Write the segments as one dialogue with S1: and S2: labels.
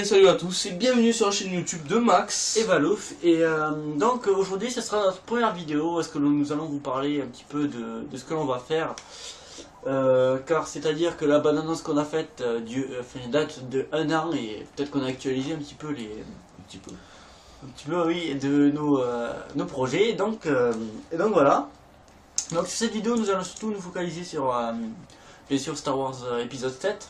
S1: salut à tous et bienvenue sur la chaîne YouTube de Max
S2: et Valouf. Et donc aujourd'hui ce sera notre première vidéo, est-ce que nous allons vous parler un petit peu de ce que l'on va faire. Car c'est-à-dire que la bande-annonce qu'on a faite date de 1 an et peut-être qu'on a actualisé un petit peu oui, de nos projets. Donc voilà. Donc sur cette vidéo nous allons surtout nous focaliser sur bien sûr Star Wars épisode 7.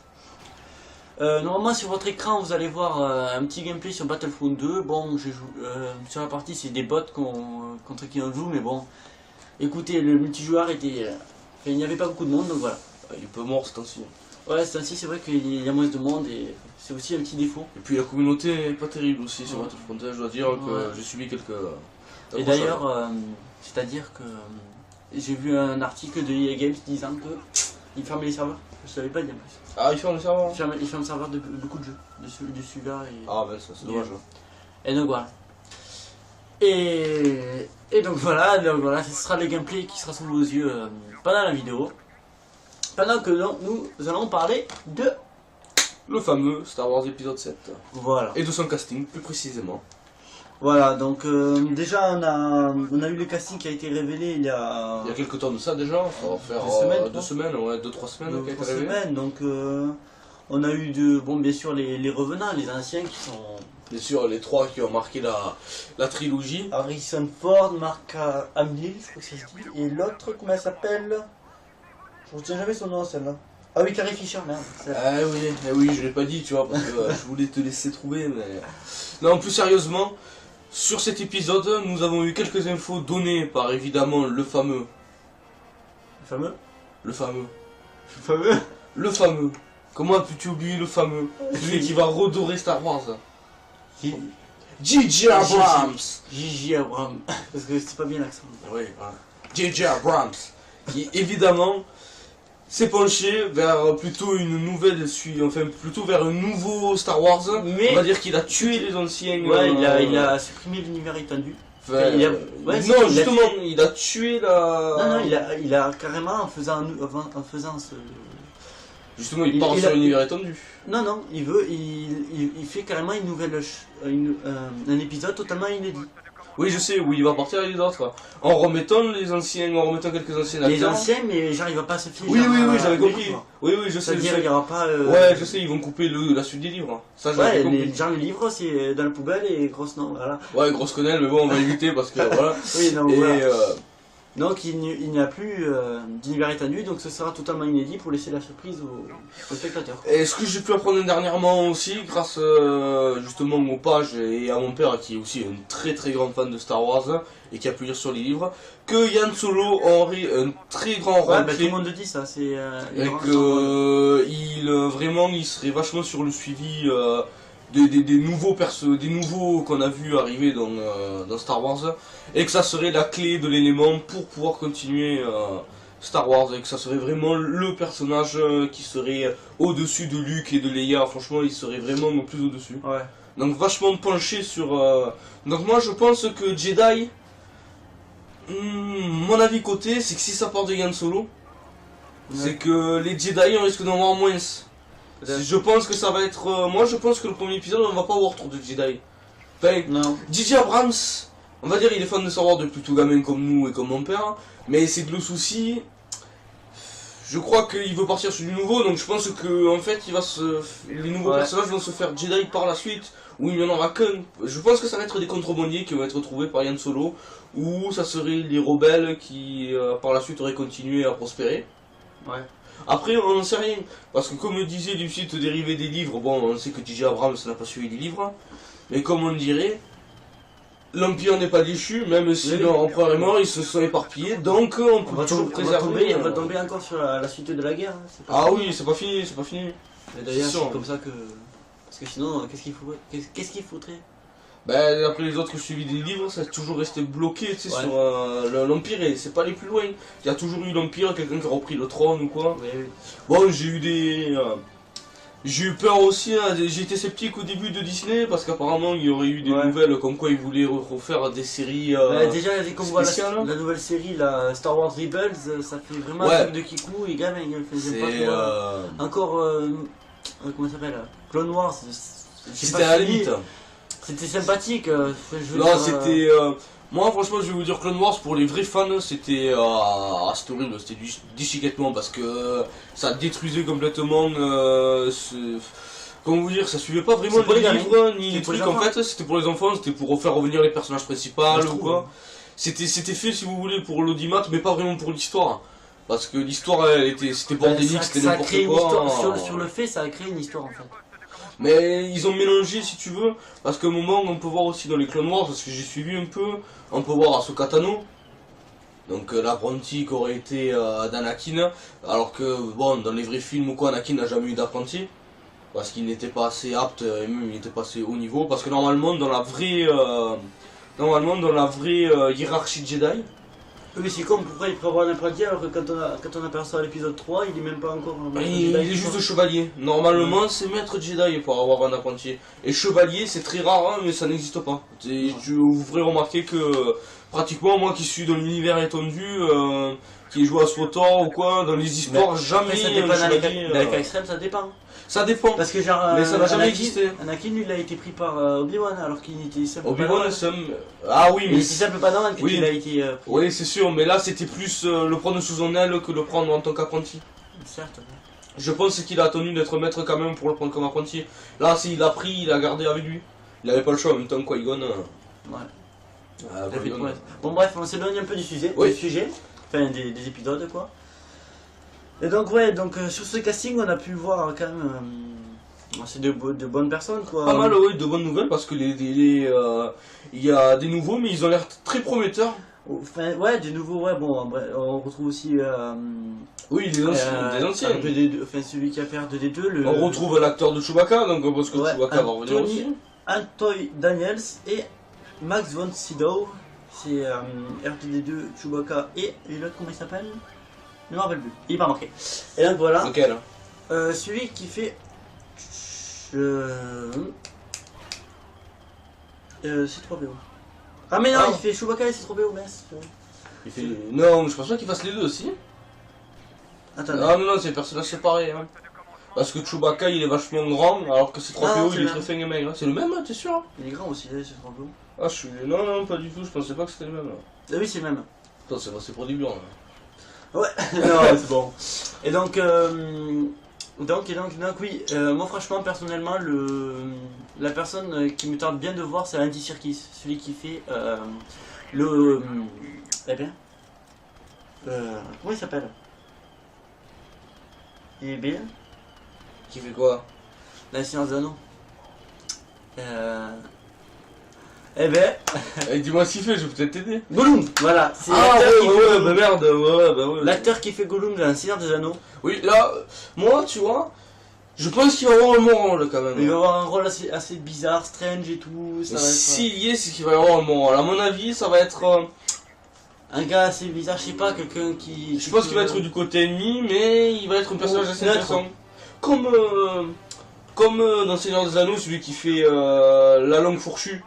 S2: Normalement sur votre écran vous allez voir un petit gameplay sur Battlefront 2. Bon, sur la partie c'est des bots contre qui on joue, mais bon, écoutez, le multijoueur était... il n'y avait pas beaucoup de monde, donc voilà.
S1: Il est peu mort ce temps-ci.
S2: Ouais, ce temps-ci c'est vrai qu'il y a moins de monde et c'est aussi un petit défaut.
S1: Et puis la communauté est pas terrible aussi sur Battlefront 2, je dois dire que j'ai subi quelques...
S2: Et d'ailleurs, c'est-à-dire que j'ai vu un article de EA Games disant que ils fermaient les serveurs. Je savais pas dire plus.
S1: Ah, ils ferment le serveur?
S2: Ils ferment le serveur de beaucoup de jeux, de celui-là.
S1: Ah ben ça c'est dommage.
S2: Et donc voilà. Et donc voilà, ce sera le gameplay qui sera sous vos yeux pendant la vidéo. Pendant que nous allons parler de...
S1: le fameux Star Wars épisode 7.
S2: Voilà.
S1: Et de son casting plus précisément.
S2: Voilà, donc déjà on a eu le casting qui a été révélé il y a
S1: quelques temps de ça déjà, ça va faire 2 semaines, ouais, 2-3 semaines qui a été révélé.
S2: Donc on a eu bien sûr les revenants, les anciens qui sont...
S1: Bien sûr, les 3 qui ont marqué la trilogie.
S2: Harrison Ford, Mark Hamill, je crois que ça se dit, et l'autre, comment elle s'appelle? Je retiens jamais son nom celle-là. Ah oui, Carrie Fisher, merde.
S1: Ah oui, je l'ai pas dit, tu vois, parce que je voulais te laisser trouver, mais... Non, plus sérieusement, sur cet épisode, nous avons eu quelques infos données par évidemment le fameux... Le fameux. Comment peux-tu oublier le fameux? Celui qui va redorer Star Wars. J.J. Abrams.
S2: J.J. Abrams. Parce que c'est pas bien l'accent.
S1: Oui, voilà. J.J. Abrams. Qui évidemment s'est penché vers plutôt une nouvelle plutôt vers un nouveau Star Wars. Mais on va dire qu'il a tué les anciens.
S2: Ouais, il a supprimé l'univers étendu.
S1: Non, justement, il a tué la...
S2: Non, il a carrément en faisant ce...
S1: Justement, il part sur l'univers étendu.
S2: Non, il fait carrément une nouvelle... un épisode totalement inédit.
S1: Oui, je sais, où il va partir avec les autres. En remettant quelques anciens acteurs.
S2: Les anciens, mais genre il va pas se fier.
S1: Oui, j'avais compris. Oui, je sais.
S2: C'est-à-dire il y aura pas...
S1: Ouais, je sais, ils vont couper la suite des livres. Ça, j'avais compris.
S2: Les livres, c'est dans la poubelle et grosse non, voilà.
S1: Ouais, grosse quenelle, mais bon, on va éviter parce que voilà.
S2: Oui, non, voilà. Donc il n'y a plus d'univers étendu, donc ce sera totalement inédit pour laisser la surprise aux spectateurs.
S1: Et ce que j'ai pu apprendre dernièrement aussi, grâce justement aux pages et à mon père qui est aussi un très très grand fan de Star Wars et qui a pu lire sur les livres, que Han Solo aurait un très grand rôle.
S2: Tout le monde dit ça, c'est...
S1: et que il serait vachement sur le suivi des nouveaux qu'on a vu arriver dans Star Wars, et que ça serait la clé de l'élément pour pouvoir continuer Star Wars, et que ça serait vraiment le personnage qui serait au-dessus de Luke et de Leia. Franchement, il serait vraiment le plus au-dessus.
S2: Ouais.
S1: Donc vachement penché sur... Donc moi je pense que Jedi, mon avis côté, c'est que si ça part de Han Solo, c'est que les Jedi on risque d'en avoir moins. Je pense que ça va être... moi je pense que le premier épisode on va pas voir trop de Jedi. Enfin, J.J. Abrams, on va dire il est fan de Star Wars depuis tout gamin comme nous et comme mon père, mais c'est que le souci, je crois qu'il veut partir sur du nouveau, donc je pense que en fait les nouveaux personnages vont se faire Jedi par la suite, ou il n'y en aura qu'un. Je pense que ça va être des contrebandiers qui vont être retrouvés par Han Solo, ou ça serait les rebelles qui par la suite auraient continué à prospérer.
S2: Ouais.
S1: Après, on n'en sait rien, parce que comme le disait du site dérivé des livres, bon, on sait que J.J. Abrams n'a pas suivi les livres, mais comme on dirait, l'Empire n'est pas déchu, même si l'Empereur est mort, ils se sont éparpillés, donc on peut toujours préserver.
S2: On va tomber encore sur la suite de la guerre.
S1: Oui, c'est pas fini,
S2: D'ailleurs, c'est comme ça que... Parce que sinon, qu'est-ce qu'il faudrait?
S1: Après les autres suivis des livres, ça a toujours resté bloqué sur l'Empire, et c'est pas aller plus loin. Il y a toujours eu l'Empire, quelqu'un qui a repris le trône ou quoi.
S2: Oui.
S1: Bon, j'ai eu peur aussi, j'ai été sceptique au début de Disney, parce qu'apparemment il y aurait eu des nouvelles comme quoi ils voulaient refaire des séries
S2: déjà, comme on voit la nouvelle série, la Star Wars Rebels, ça fait vraiment un truc de kikou, et gamin, il faisait pas trop... Encore, comment ça s'appelle, Clone Wars,
S1: C'était à la limite.
S2: C'était sympathique.
S1: Non, c'était. Moi, franchement, je vais vous dire Clone Wars pour les vrais fans, c'était horrible, c'était du déchiquettement parce que ça détruisait complètement. Comment vous dire, ça suivait pas vraiment les livres ni les trucs. En fait, c'était pour les enfants, c'était pour faire revenir les personnages principaux ou quoi. C'était fait, si vous voulez, pour l'audimat, mais pas vraiment pour l'histoire. Parce que l'histoire, c'était bordélique, c'était n'importe quoi.
S2: Sur le fait, ça a créé une histoire en fait.
S1: Mais ils ont mélangé, si tu veux, parce qu'à un moment, on peut voir aussi dans les Clone Wars, parce que j'ai suivi un peu, on peut voir Ahsoka Tano, donc l'apprenti qui aurait été d'Anakin, alors que, bon, dans les vrais films ou quoi, Anakin n'a jamais eu d'apprenti, parce qu'il n'était pas assez apte, et même il n'était pas assez haut niveau, parce que normalement, dans la vraie hiérarchie Jedi,
S2: oui, c'est comme pourquoi il peut avoir un apprenti alors que quand on aperçoit l'épisode 3, il est même pas encore un
S1: il est juste chevalier. Normalement, c'est maître Jedi pour avoir un apprenti. Et chevalier, c'est très rare, hein, mais ça n'existe pas. Vous ferez remarquer que pratiquement, moi qui suis dans l'univers étendu, qui joue à SWTOR ou quoi, dans les histoires, jamais.
S2: Ça dépend dans les cas extrêmes, ça dépend.
S1: Ça dépend.
S2: Parce que genre,
S1: mais ça n'a jamais existé.
S2: Anakin, lui, il a été pris par Obi-Wan alors qu'il était simple.
S1: Obi-Wan, ah oui, mais.
S2: Il était simple Padawan qu'il a été pris.
S1: Oui, c'est sûr, mais là, c'était plus le prendre sous son aile que le prendre en tant qu'apprenti.
S2: Certes.
S1: Je pense qu'il a attendu d'être maître quand même pour le prendre comme apprenti. Là, s'il l'a pris, il a gardé avec lui. Il avait pas le choix en même temps, Qui-Gon.
S2: Ouais. Bon, bref, on s'éloigne un peu du sujet. Enfin, des épisodes, quoi. Et donc sur ce casting on a pu voir quand même c'est de bonnes personnes quoi.
S1: Pas mal de bonnes nouvelles parce que il y a des nouveaux mais ils ont l'air très prometteurs.
S2: Enfin ouais des nouveaux bon on retrouve aussi
S1: oui des anciens.
S2: Enfin celui qui a fait R2D2
S1: on retrouve l'acteur de Chewbacca donc on pense que Chewbacca va revenir aussi.
S2: Antoine Daniels et Max von Sydow, c'est R2D2 Chewbacca et l'autre comment il s'appelle? Je ne me rappelle plus, il est pas marqué. Et donc voilà.
S1: Lequel
S2: celui qui fait. C3PO. Ah, mais non, il fait Chewbacca et C3PO, mais.
S1: Il fait. Non, je pense pas qu'il fasse les deux aussi.
S2: Attendez.
S1: Ah, non, c'est des personnages séparés. Hein. Parce que Chewbacca il est vachement grand, alors que C3PO il est très fin et maigre. C'est le même, t'es sûr?
S2: Il est grand aussi, C3PO.
S1: Ah, je suis. Non, pas du tout, je pensais pas que c'était le même.
S2: Ah, oui, c'est le même.
S1: Attends, c'est pour des blancs.
S2: Ouais, non, c'est bon. Et donc oui, moi franchement, personnellement, la personne qui me tente bien de voir, c'est Andy Serkis, celui qui fait comment il s'appelle? Il est bien.
S1: Qui fait quoi?
S2: La Seigneur des Anneaux.
S1: Dis-moi ce qu'il fait, je vais peut-être t'aider.
S2: Gollum, voilà. C'est l'acteur qui fait Gollum dans La Seigneur des Anneaux.
S1: Oui, là, moi, tu vois, je pense qu'il va avoir un bon rôle quand même.
S2: Il va avoir un rôle assez bizarre, strange et tout.
S1: S'il y est, c'est qu'il va y avoir un bon rôle. À mon avis, ça va être
S2: un gars assez bizarre, je sais pas, quelqu'un qui.
S1: Je pense qu'il va être du côté ennemi, mais il va être un personnage assez intéressant. Comme dans Seigneur des Anneaux, celui qui fait la langue fourchue.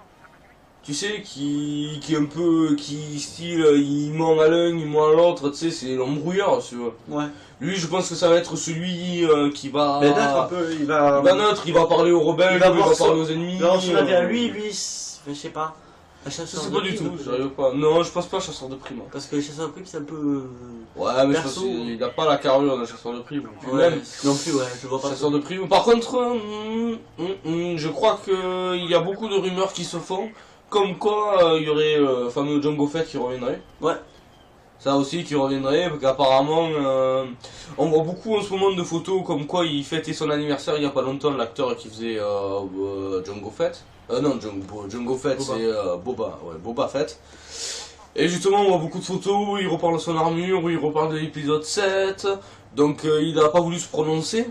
S1: Tu sais, qui est un peu, style, il ment à l'un, il ment à l'autre, tu sais, c'est l'embrouilleur, tu vois. Ouais. Lui, je pense que ça va être celui qui va...
S2: Mais neutre un peu, il va
S1: parler aux rebelles, il va parler aux ennemis.
S2: Non, on avait à lui, je sais pas.
S1: Je sais pas du tout, j'arrive pas. Non, je pense pas chasseur de prime.
S2: Parce que le chasseur de prime, c'est un peu...
S1: Ouais, mais perso, je pense qu'il a pas la carrure d'un chasseur de prime.
S2: Ouais, non plus, ouais, je vois pas.
S1: Chasseur de prime. Par contre, je crois qu'il y a beaucoup de rumeurs qui se font. Comme quoi, il y aurait le fameux Jango Fett qui reviendrait. Ouais. Ça aussi qui reviendrait, parce qu'apparemment, on voit beaucoup en ce moment de photos comme quoi il fêtait son anniversaire il y a pas longtemps, l'acteur qui faisait Jango Fett. Non, Jango Fett, c'est Boba Fett. Et justement, on voit beaucoup de photos où il reparle de son armure, où il reparle de l'épisode 7. Donc, il n'a pas voulu se prononcer.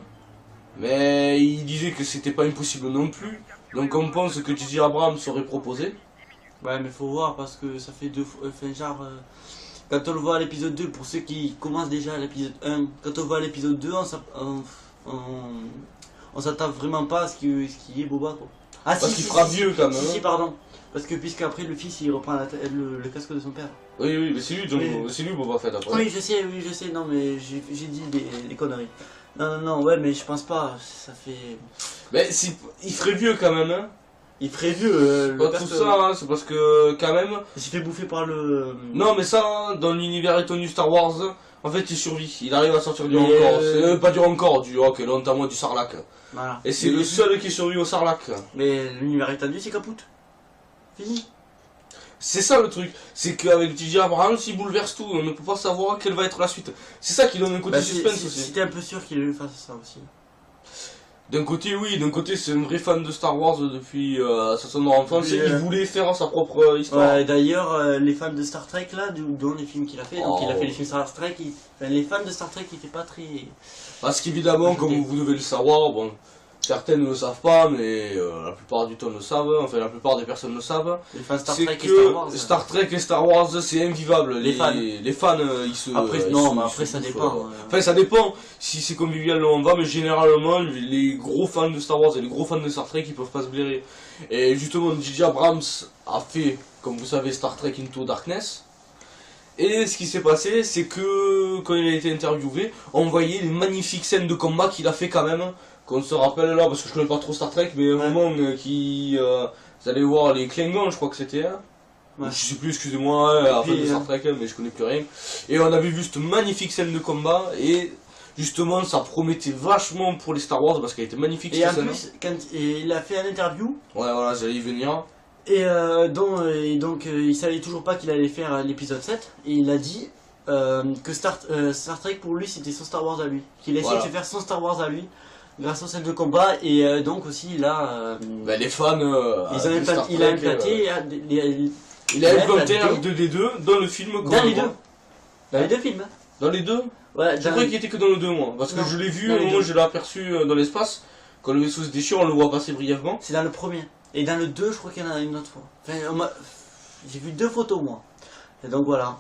S1: Mais il disait que c'était pas impossible non plus. Donc, on pense que J.J. Abrams serait proposé.
S2: Ouais, mais faut voir parce que ça fait quand on le voit à l'épisode 2, pour ceux qui commencent déjà à l'épisode 1, quand on voit à l'épisode 2, on s'attend vraiment pas à ce qui est Boba quoi. Ah
S1: Parce
S2: si,
S1: qu'il
S2: si,
S1: fera
S2: si,
S1: vieux quand même.
S2: si, pardon. Parce que puisqu'après le fils il reprend le casque de son père.
S1: Oui, mais c'est lui,
S2: Oui.
S1: c'est lui Boba Fett après.
S2: Oui, je sais, non, mais j'ai dit des conneries. Non, ouais, mais je pense pas, ça fait.
S1: Mais si, il ferait vieux quand même, hein.
S2: Il ferait vieux, le
S1: Pas
S2: casque.
S1: tout ça, hein, c'est parce que quand même.
S2: Il s'est fait bouffer par le.
S1: Non, mais ça, hein, dans l'univers étendu Star Wars, en fait, il survit. Il arrive à sortir du
S2: Mais,
S1: rancor. C'est pas du rancor, du ok, notamment du sarlac.
S2: Voilà.
S1: Et c'est le seul qui survit au sarlac.
S2: Mais l'univers étendu, c'est capoute. Fini.
S1: C'est ça le truc, c'est qu'avec J.J. Abrams, il bouleverse tout, on ne peut pas savoir quelle va être la suite. C'est ça qui donne un côté
S2: Bah,
S1: suspense aussi.
S2: C'était un peu sûr qu'il fasse ça aussi.
S1: D'un côté, oui, d'un côté, c'est un vrai fan de Star Wars depuis sa tendre enfance,
S2: Oui,
S1: et il voulait faire sa propre histoire.
S2: Ouais, d'ailleurs, les fans de Star Trek, là, dont les films qu'il a fait, donc il a fait les films Star Trek, enfin, les fans de Star Trek, ils étaient pas très.
S1: Parce qu'évidemment, comme vous devez le savoir, bon, certains ne le savent pas, mais la plupart du temps le savent, enfin la plupart des personnes le savent.
S2: Les fans Star
S1: C'est
S2: Trek et
S1: que
S2: Star Wars.
S1: Star Trek et Star Wars, c'est invivable.
S2: Les fans.
S1: Les fans, ils se.
S2: Après,
S1: ils
S2: non,
S1: se-
S2: mais
S1: ils
S2: après,
S1: se
S2: ça
S1: bouffent,
S2: dépend.
S1: Enfin, ça dépend si c'est convivial on va, mais généralement, les gros fans de Star Wars et les gros fans de Star Trek, ils peuvent pas se blairer. Et justement, J.J. Abrams a fait, comme vous savez, Star Trek Into Darkness. Et ce qui s'est passé, c'est que quand il a été interviewé, on voyait les magnifiques scènes de combat qu'il a fait quand même. Qu'on se rappelle là, parce que je connais pas trop Star Trek, mais un moment vous allez voir les Klingons, je crois que c'était. Hein.
S2: Ouais.
S1: Je sais plus, excusez-moi, à la fin de
S2: puis,
S1: Star Trek, mais je connais plus rien. Et on avait vu cette magnifique scène de combat, et justement, ça promettait vachement pour les Star Wars, parce qu'elle était magnifique
S2: Et
S1: cette
S2: en
S1: scène.
S2: plus, quand il a fait un interview,
S1: Ouais, voilà, j'allais y venir.
S2: et donc il savait toujours pas qu'il allait faire l'épisode 7, et il a dit que Star Trek pour lui c'était son Star Wars à lui, qu'il a essayé
S1: Voilà.
S2: de se faire son Star Wars à lui, grâce aux scènes de combat, et donc aussi là,
S1: Ben, les fans. de Star
S2: il a
S1: Trek,
S2: implanté
S1: il a implanté
S2: implanté
S1: R2D2 dans le film. comme
S2: dans les
S1: on voit.
S2: deux. Dans les deux films. Hein.
S1: Dans les deux.
S2: Ouais,
S1: Je
S2: dans-
S1: croyais qu'il était que dans le 2 moi, parce que
S2: Non,
S1: je l'ai vu,
S2: dans les
S1: moi
S2: deux.
S1: je l'ai aperçu dans l'espace, quand le vaisseau se déchire, on le voit passer brièvement.
S2: C'est dans le premier. Et dans le 2, je crois qu'il y en a une autre fois. Enfin, j'ai vu 2 photos, moi. Et donc voilà.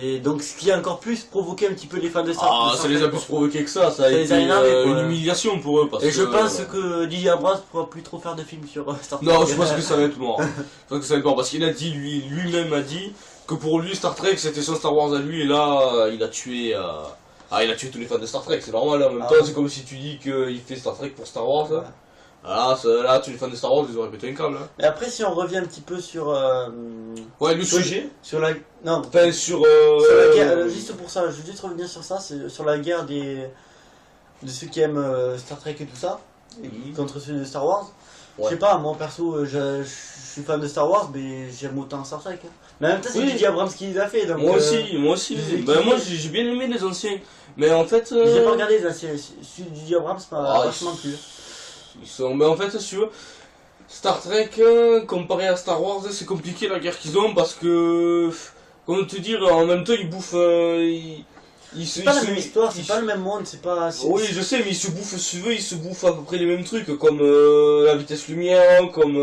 S2: Et donc ce qui a encore plus provoqué un petit peu les fans de Star
S1: Ah,
S2: de
S1: ça
S2: Star
S1: les a
S2: Trek,
S1: plus
S2: quoi.
S1: provoqué que ça a
S2: les
S1: été
S2: a énervés, quoi.
S1: une humiliation pour eux. Parce
S2: Et je
S1: que,
S2: pense que J.J. Abrams pourra plus trop faire de films sur Star Trek.
S1: Non, je pense que ça va être mort. Je pense que ça va être mort, parce qu'il a dit, lui-même a dit, que pour lui Star Trek c'était son Star Wars à lui, et là, il a tué... il a tué tous les fans de Star Trek, c'est normal, en même temps,
S2: ouais.
S1: c'est comme si tu dis qu'il fait Star Trek pour Star Wars.
S2: Ouais.
S1: Hein. Ah, là, tous les fans de Star Wars, ils auraient pété un câble. Hein.
S2: Et après, si on revient un petit peu sur.
S1: Ouais, le
S2: sur-
S1: sujet.
S2: Sur la. Non,
S1: Enfin, sur
S2: sur la guerre. Juste pour ça, je veux juste revenir sur ça, c'est sur la guerre de ceux qui aiment Star Trek et tout ça, contre ceux de Star Wars.
S1: Ouais.
S2: Je sais pas, moi perso, je suis fan de Star Wars, mais j'aime autant Star Trek. Hein. Mais en même temps, c'est
S1: Oui.
S2: J.J. Abrams qui les a fait. Donc,
S1: Moi aussi.
S2: je les
S1: Ben,
S2: kiffe.
S1: moi, j'ai bien aimé les anciens. Mais en fait.
S2: J'ai pas regardé les anciens. Celui de J.J. Abrams m'a
S1: Ah,
S2: vachement plu.
S1: Ils sont... Mais en fait, si tu veux, Star Trek, comparé à Star Wars, c'est compliqué la guerre qu'ils ont parce que. Comment te dire, en même temps, ils bouffent.
S2: C'est pas la même histoire, c'est pas le même monde, c'est pas.
S1: Oui, je sais, mais ils se bouffent, si tu veux, ils se bouffent à peu près les mêmes trucs, comme la vitesse lumière, comme.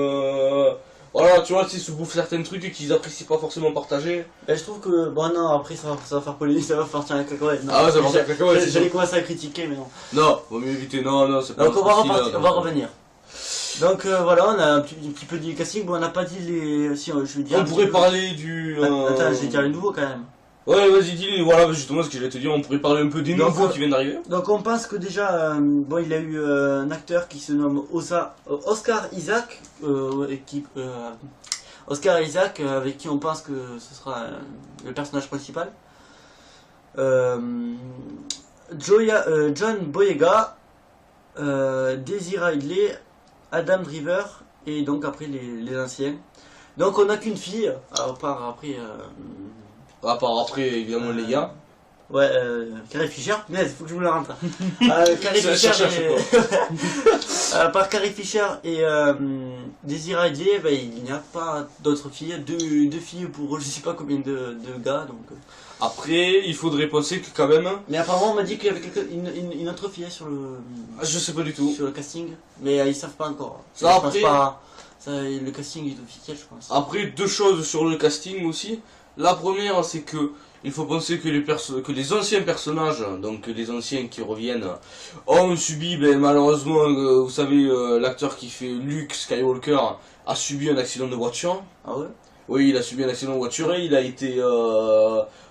S1: Voilà, tu vois, ils se bouffent certains trucs qu'ils apprécient pas forcément partager.
S2: Ben, je trouve que. Bon, non, après ça va faire polémique, ça va partir à la cacahuète. Non,
S1: Ah ouais, ça va partir à la cacahuète, c'est
S2: J'allais
S1: sûr.
S2: commencer à critiquer, mais non.
S1: Non, vaut mieux éviter, non, c'est pas
S2: Donc on va,
S1: facile,
S2: repartir,
S1: là,
S2: on va
S1: donc.
S2: revenir. Donc voilà, on a un petit peu dit casting, bon on n'a pas dit les... Si, je vais dire
S1: On
S2: un petit
S1: pourrait
S2: peu.
S1: parler du.
S2: Attends, je vais dire les nouveaux quand même.
S1: Ouais, vas-y, dis-les, voilà, justement, ce que j'allais te dire, on pourrait parler un peu des
S2: Donc,
S1: nouveaux qui viennent d'arriver.
S2: Donc on pense que déjà, bon il a eu un acteur qui se nomme Oscar Isaac, Oscar Isaac, avec qui on pense que ce sera le personnage principal. John Boyega, Daisy Ridley, Adam Driver, et donc après les anciens. Donc on n'a qu'une fille, à part après...
S1: À part après, évidemment, les gars.
S2: Ouais, Carrie Fisher, mais il faut que je vous la rentre. Carrie
S1: Je la
S2: Fisher,
S1: cherche à chaque
S2: à part Carrie Fisher et Daisy Ridley, ben, il n'y a pas d'autres filles, deux filles pour je sais pas combien de gars. Donc.
S1: Après, il faudrait penser que quand même.
S2: Mais apparemment on m'a dit qu'il y avait une autre fille sur
S1: Je sais pas du tout.
S2: sur le casting, mais ils savent pas encore.
S1: Ça,
S2: Je pense
S1: après-
S2: pas, le casting est officiel je pense.
S1: Après, deux choses sur le casting aussi. La première, c'est que il faut penser que les anciens personnages, donc les anciens qui reviennent, ont subi, malheureusement, vous savez, l'acteur qui fait Luke Skywalker a subi un accident de voiture.
S2: Ah ouais?
S1: Oui, il a subi un accident de voiture et il a été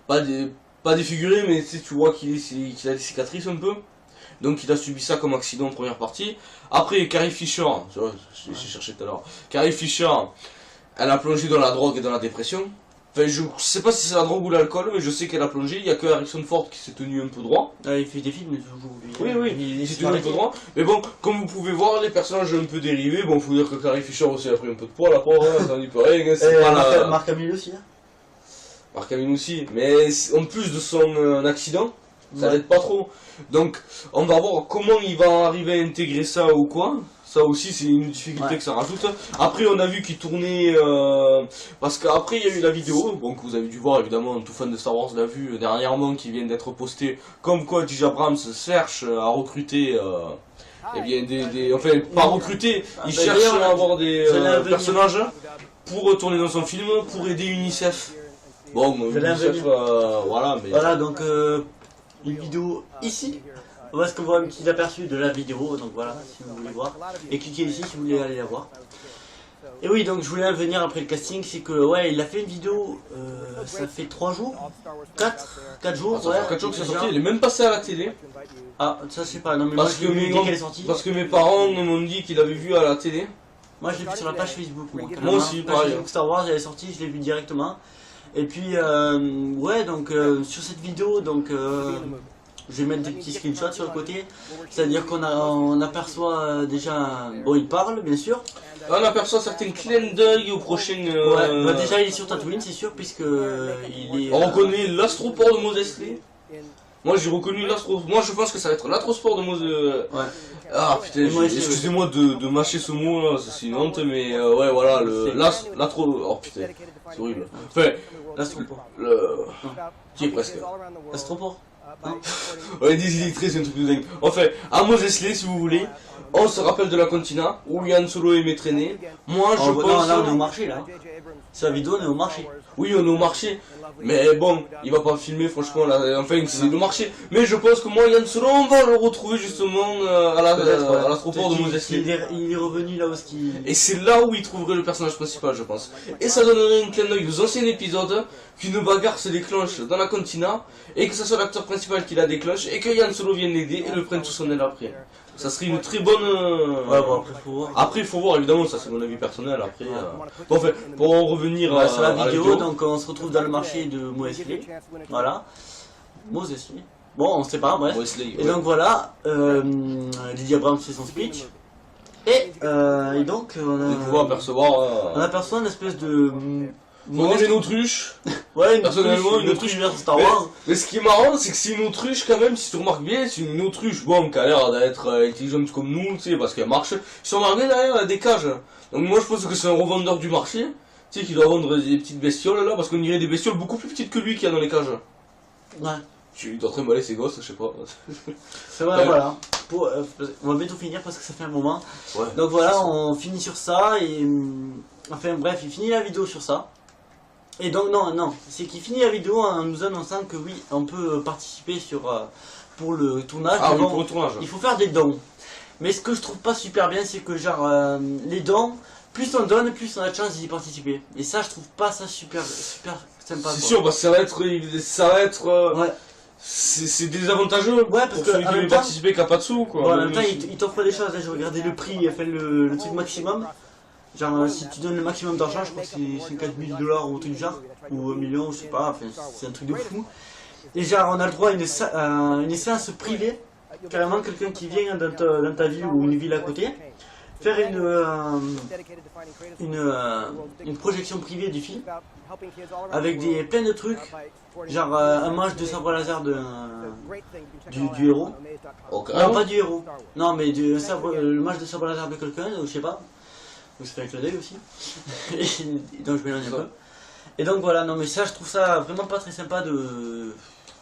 S1: pas défiguré, mais tu vois qu'il a des cicatrices un peu. Donc il a subi ça comme accident en première partie. Après, Carrie Fisher, j'ai cherché tout à l'heure, Carrie Fisher, elle a plongé dans la drogue et dans la dépression. Enfin, je sais pas si c'est la drogue ou l'alcool, mais je sais qu'elle a plongé. Il y a que Harrison Ford qui s'est tenu un peu droit.
S2: Ah, il fait des films toujours.
S1: Oui, il s'est tenu un peu droit. Mais bon, comme vous pouvez voir, les personnages un peu dérivés. Bon, faut dire que Carrie Fisher aussi a pris un peu de poids, la pauvre, ça n'y peut rien. C'est pas
S2: Marc Hamill aussi. Hein.
S1: Marc Hamill aussi. Mais en plus de son accident, ça l'aide pas trop. Donc, on va voir comment il va arriver à intégrer ça ou quoi. Ça aussi, c'est une difficulté que ça rajoute. Après, on a vu qu'il tournait... parce qu'après, il y a eu la vidéo, bon, que vous avez dû voir, évidemment, tout fan de Star Wars l'a vu dernièrement, qui vient d'être posté, comme quoi J.J. Abrams cherche à recruter... eh bien, enfin, pas recruter, il cherche à avoir des personnages pour tourner dans son film, pour aider UNICEF. Bon, UNICEF, voilà, mais...
S2: Voilà, donc, une vidéo ici. Parce qu'on voit un petit aperçu de la vidéo, donc voilà, si vous voulez voir. Et cliquez ici si vous voulez aller la voir. Et oui, donc je voulais venir après le casting, c'est que, ouais, il a fait une vidéo, ça fait 3 jours 4 jours,
S1: ouais. 4 jours que c'est sorti, il est même passé à la télé.
S2: Ah, ça je sais pas, non mais
S1: parce
S2: moi
S1: que
S2: dès qu'elle est sortie.
S1: Parce que mes parents m'ont dit qu'il avait vu à la télé.
S2: Moi je l'ai vu sur la page Facebook,
S1: moi aussi, pareil.
S2: Facebook Star Wars, elle est sortie, je l'ai vu directement. Et puis, ouais, donc sur cette vidéo, donc... je vais mettre des petits screenshots sur le côté, c'est-à-dire qu'on aperçoit déjà, bon il parle bien sûr.
S1: On aperçoit certains clins d'œil au prochain...
S2: Ouais, bah déjà il est sur Tatooine c'est sûr puisque il est...
S1: On reconnaît l'astroport de Mos Eisley. Moi j'ai reconnu moi je pense que ça va être l'astrosport de Mos...
S2: Ouais.
S1: Ah putain, excusez-moi de mâcher ce mot là, c'est une honte, mais ouais voilà, oh putain, c'est horrible. Enfin,
S2: l'astroport.
S1: Qui est presque.
S2: L'astroport.
S1: Ouais, des illettrés, c'est un truc de dingue. Enfin, à Mos Eisley, si vous voulez, on se rappelle de la cantina où Yann Solo aimait traîner. Moi, je pense.
S2: Non, là, on est au marché, là. Sur la vidéo, on est au marché.
S1: Oui, on est au marché. Mais bon, il va pas filmer, franchement, là. Enfin, c'est le marché. Mais je pense que moi, Yann Solo, on va le retrouver justement à l'astroport de Mos Eisley.
S2: Il est revenu là où il...
S1: Et c'est là où il trouverait le personnage principal, je pense. Et ça donnerait un clin d'œil aux anciens épisodes, qu'une bagarre se déclenche dans la cantina, et que ce soit l'acteur principal qui la déclenche, et que Yann Solo vienne l'aider et le prenne sous son aile après. Ça serait une très bonne...
S2: Ouais, bon, après, faut voir.
S1: Après, il faut voir, évidemment, ça c'est mon avis personnel, après... Bon, enfin, pour en revenir
S2: sur la vidéo, donc on se retrouve dans le marché de Mos Eisley. Voilà. Mos Eisley. Bon, on sait pas, bref. Et donc voilà, J.J. Abrams fait son speech. Et donc,
S1: on
S2: aperçoit une espèce de...
S1: On est une autruche.
S2: Ouais, personnellement, une autruche vers Star Wars.
S1: Mais ce qui est marrant, c'est que c'est une autruche quand même, si tu remarques bien, c'est une autruche, bon, qui a l'air d'être intelligente comme nous, tu sais, parce qu'elle marche. Si on remarque bien derrière, elle a des cages. Donc moi, je pense que c'est un revendeur du marché, tu sais, qui doit vendre des petites bestioles là, parce qu'on dirait des bestioles beaucoup plus petites que lui qu'il y a dans les cages.
S2: Ouais.
S1: Tu es en train de baler ses gosses, je sais pas.
S2: C'est vrai, voilà. On va bientôt finir parce que ça fait un moment. Ouais, donc voilà, on finit sur ça et... Enfin bref, il finit la vidéo sur ça. Et donc non, c'est qu'il finit la vidéo en nous annonçant que oui, on peut participer pour le tournage.
S1: Ah oui, pour le tournage.
S2: Il faut faire des dons. Mais ce que je trouve pas super bien, c'est que genre les dons, plus on donne, plus on a de chance d'y participer. Et ça, je trouve pas ça super sympa.
S1: C'est sûr, parce que ça va être.
S2: Ouais.
S1: C'est désavantageux.
S2: Ouais, parce que
S1: celui qui veut participer qui a pas de sous, quoi.
S2: Bon, en même temps, il t'offre des choses. Là, j'ai regardé le prix, enfin le truc maximum. Genre, si tu donnes le maximum d'argent, je crois que c'est 4000 $, ou un truc du genre, ou 1 million, je sais pas, enfin, c'est un truc de fou. Et genre, on a le droit à une séance privée, carrément quelqu'un qui vient dans ta ville ou une ville à côté, faire une projection privée du film, avec plein de trucs, genre un match de sabre laser du héros.
S1: Okay.
S2: Non, pas du héros, non, mais le match de sabre laser de quelqu'un, ou je sais pas. Donc ça fait un clin d'œil aussi. Et donc je mélange un peu. Et donc voilà, non mais ça je trouve ça vraiment pas très sympa de...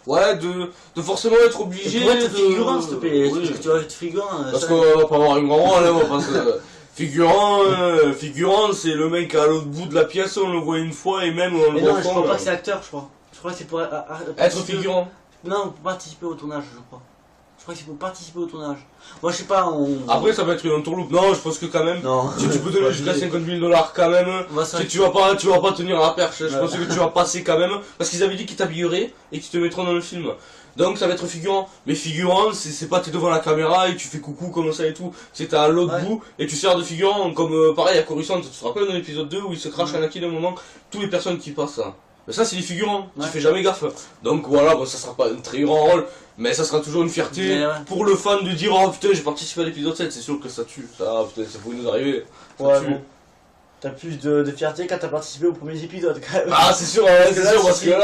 S1: Ouais, de forcément être obligé
S2: de... être figurant s'il te plaît,
S1: oui.
S2: parce que tu vas être figurant...
S1: Parce qu'on va pas avoir une grande là, parce que... Figurant c'est le mec à l'autre bout de la pièce, on le voit une fois et même on le voit.
S2: Mais non, je crois pas que c'est acteur, je crois. Je crois que c'est pour
S1: Être figurant.
S2: Non, pour participer au tournage, je crois. Je crois que c'est pour participer au tournage. Moi, je sais pas,
S1: Après, ça va être une entourloupe. Non, je pense que quand même.
S2: Non.
S1: Si tu peux donner jusqu'à 50 000 $ quand même. Si tu vas pas tenir la perche. Je pense que tu vas passer quand même. Parce qu'ils avaient dit qu'ils t'habilleraient et qu'ils te mettront dans le film. Donc ça va être figurant. Mais figurant, c'est pas t'es devant la caméra et tu fais coucou comme ça et tout. C'est à l'autre bout et tu sers de figurant. Comme pareil à Coruscant, tu te rappelles dans l'épisode 2 où il se crache Anakin à un moment. Toutes les personnes qui passent ça. Mais ça c'est des figurants, tu fais jamais gaffe. Donc voilà, bon, ça sera pas un très grand rôle, mais ça sera toujours une fierté pour le fan de dire oh putain j'ai participé à l'épisode 7, c'est sûr que ça tue. Ça putain ça pouvait nous arriver. Ça tue.
S2: Bon. T'as plus de fierté quand t'as participé aux premiers épisodes quand même.
S1: Ah c'est sûr, parce que là,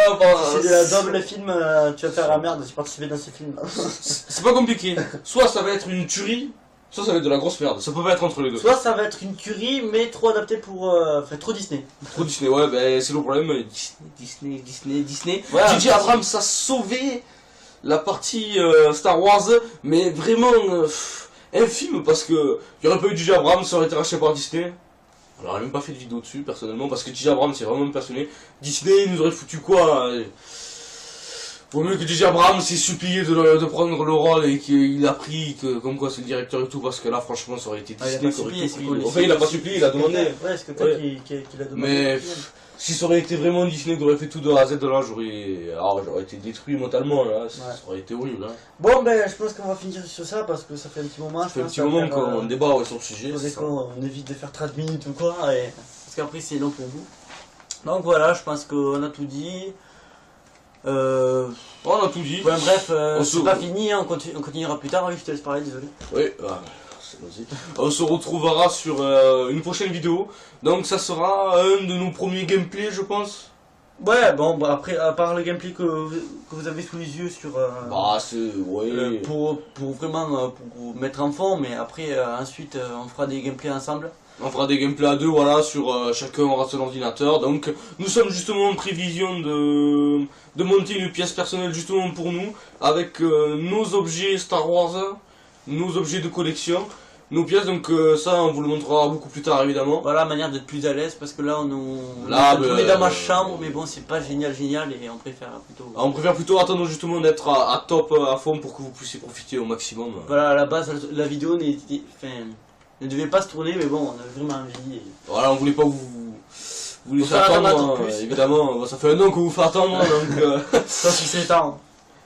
S2: c'est la double film, tu vas faire la merde si tu participes dans ces films.
S1: C'est pas compliqué. Soit ça va être une tuerie, soit ça va être de la grosse merde. Ça peut pas être entre les deux.
S2: Soit ça va être une tuerie mais trop adapté pour... Enfin trop Disney.
S1: Trop Disney, ouais, ben c'est le problème. Disney.
S2: Ouais,
S1: J.J. Abrams a sauvé la partie Star Wars, mais vraiment infime parce que il y aurait pas eu J.J. Abrams, ça aurait été racheté par Disney. On n'aurait même pas fait de vidéo dessus personnellement parce que J.J. Abrams c'est vraiment passionné. Disney il nous aurait foutu quoi Vaut mieux que J.J. Abrams s'est supplié de prendre le rôle et qu'il a pris comme quoi c'est le directeur et tout parce que là franchement ça aurait été Disney qui aurait tout pris. Enfin il a pas supplié, il a demandé.
S2: Ouais c'est que toi qui l'a demandé.
S1: Mais si ça aurait été vraiment Disney qui aurait fait tout de A à Z de là, j'aurais été détruit mentalement là, ça aurait été horrible. Hein.
S2: Bon ben je pense qu'on va finir sur ça parce que ça fait un petit moment.
S1: Ça fait un petit moment qu'on débat sur le sujet.
S2: On évite de faire 30 minutes ou quoi, parce qu'après c'est long pour vous. Donc voilà, je pense qu'on a tout dit.
S1: On a tout dit.
S2: Ouais, bref, c'est pas fini, hein, on continuera plus tard. Oui, je te laisse parler, désolé.
S1: Oui, on se retrouvera sur une prochaine vidéo. Donc ça sera un de nos premiers gameplays, je pense.
S2: Ouais, bon, bah, après, à part le gameplay que vous avez sous les yeux sur...
S1: bah, c'est... Ouais.
S2: Pour vraiment pour vous mettre en fond, mais après, ensuite, on fera des gameplays ensemble.
S1: On fera des gameplays à deux, voilà, sur chacun aura son ordinateur. Donc, nous sommes justement en prévision de monter une pièce personnelle justement pour nous, avec nos objets Star Wars, nos objets de collection, nos pièces. Donc ça, on vous le montrera beaucoup plus tard, évidemment.
S2: Voilà, manière d'être plus à l'aise, parce que là, on est dans ma chambre, mais bon, c'est pas génial, et on préfère plutôt...
S1: On préfère plutôt attendre justement d'être à top, à fond, pour que vous puissiez profiter au maximum.
S2: Voilà, à la base, la vidéo ne devait pas se tourner, mais bon, on avait vraiment envie.
S1: Voilà, on voulait pas vous laisser attendre, évidemment, ça fait un an que vous faites attendre, donc...
S2: Ça, c'est temps.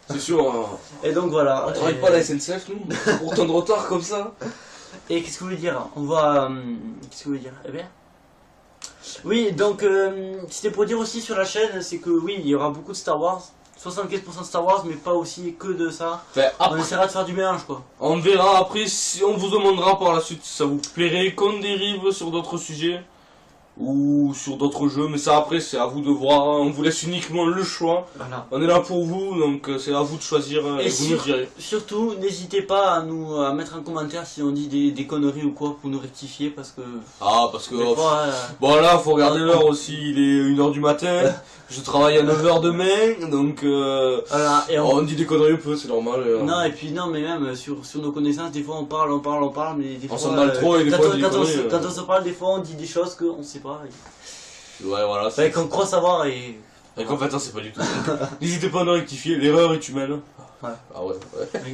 S1: C'est sûr.
S2: Et donc voilà.
S1: On travaille pas à la SNCF, nous, pour autant de retard comme ça.
S2: Et qu'est-ce que vous voulez dire? On va... Qu'est-ce que vous voulez dire? Eh bien... Oui, donc, c'était pour dire aussi sur la chaîne, c'est que oui, il y aura beaucoup de Star Wars. 75% de Star Wars, mais pas aussi que de ça.
S1: Enfin, après,
S2: on essaiera de faire du mélange, quoi.
S1: On verra après, si on vous demandera par la suite si ça vous plairait qu'on dérive sur d'autres sujets ou sur d'autres jeux, mais ça après c'est à vous de voir, on vous laisse uniquement le choix. Voilà. On est là pour vous, donc c'est à vous de choisir et vous nous direz.
S2: Surtout, n'hésitez pas à mettre un commentaire si on dit des conneries ou quoi pour nous rectifier parce que...
S1: Ah, parce que... bon là, faut regarder l'heure aussi, il est 1h du matin. Je travaille à 9h demain, donc voilà, et on dit des conneries un peu, c'est normal.
S2: Non, et puis non, mais même sur nos connaissances, des fois on parle, mais des fois...
S1: On s'en balle trop et des fois on dit des conneries.
S2: Quand on se parle, des fois on dit des choses qu'on sait pas.
S1: Ouais, voilà.
S2: Qu'on croit savoir et
S1: qu'en fait, ça c'est pas du tout. N'hésitez pas à nous rectifier, l'erreur est humaine.
S2: Ouais.
S1: Ah ouais.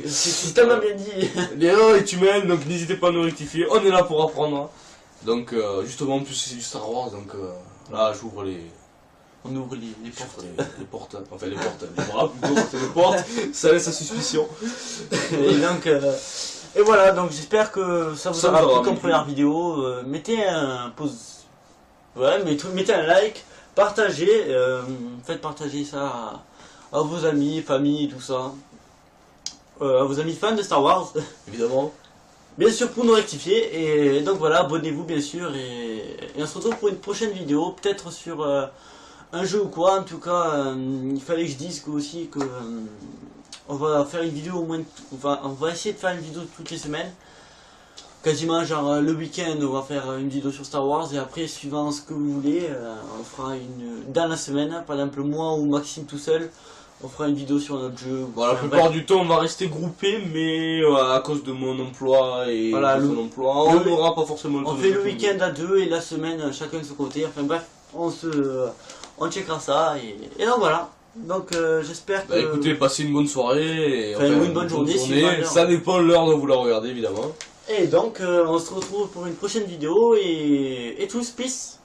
S2: C'est tellement bien dit.
S1: L'erreur est humaine, donc n'hésitez pas à nous rectifier, on est là pour apprendre. Donc justement, en plus c'est du Star Wars, donc là j'ouvre les...
S2: On ouvre les portes.
S1: Les portes, enfin les portes, les bras plutôt, c'est les portes, ça laisse à suspicion.
S2: Et donc, et voilà, donc j'espère que ça vous aura plu comme première vidéo. Mettez un pause, ouais, mettez un like, partagez, faites partager ça à vos amis, famille, tout ça. À vos amis fans de Star Wars.
S1: Évidemment.
S2: Bien sûr pour nous rectifier, et donc voilà, abonnez-vous bien sûr, et on se retrouve pour une prochaine vidéo, peut-être sur... un jeu ou quoi. En tout cas, il fallait que je dise aussi que on va faire une vidéo au moins, on va essayer de faire une vidéo toutes les semaines, quasiment genre le week-end on va faire une vidéo sur Star Wars, et après suivant ce que vous voulez, on fera une dans la semaine, par exemple moi ou Maxime tout seul, on fera une vidéo sur notre jeu.
S1: Voilà, la plupart du temps on va rester groupé, mais à cause de mon emploi et
S2: voilà,
S1: de son emploi, on n'aura pas forcément le temps.
S2: On fait le week-end à deux et la semaine chacun de son côté, enfin bref, on checkera ça, et donc voilà. Donc j'espère que...
S1: Bah écoutez, passez une bonne soirée. Et
S2: Enfin, une bonne journée, si vous
S1: ça dépend de l'heure dont vous la regardez évidemment.
S2: Et donc on se retrouve pour une prochaine vidéo et tous, peace.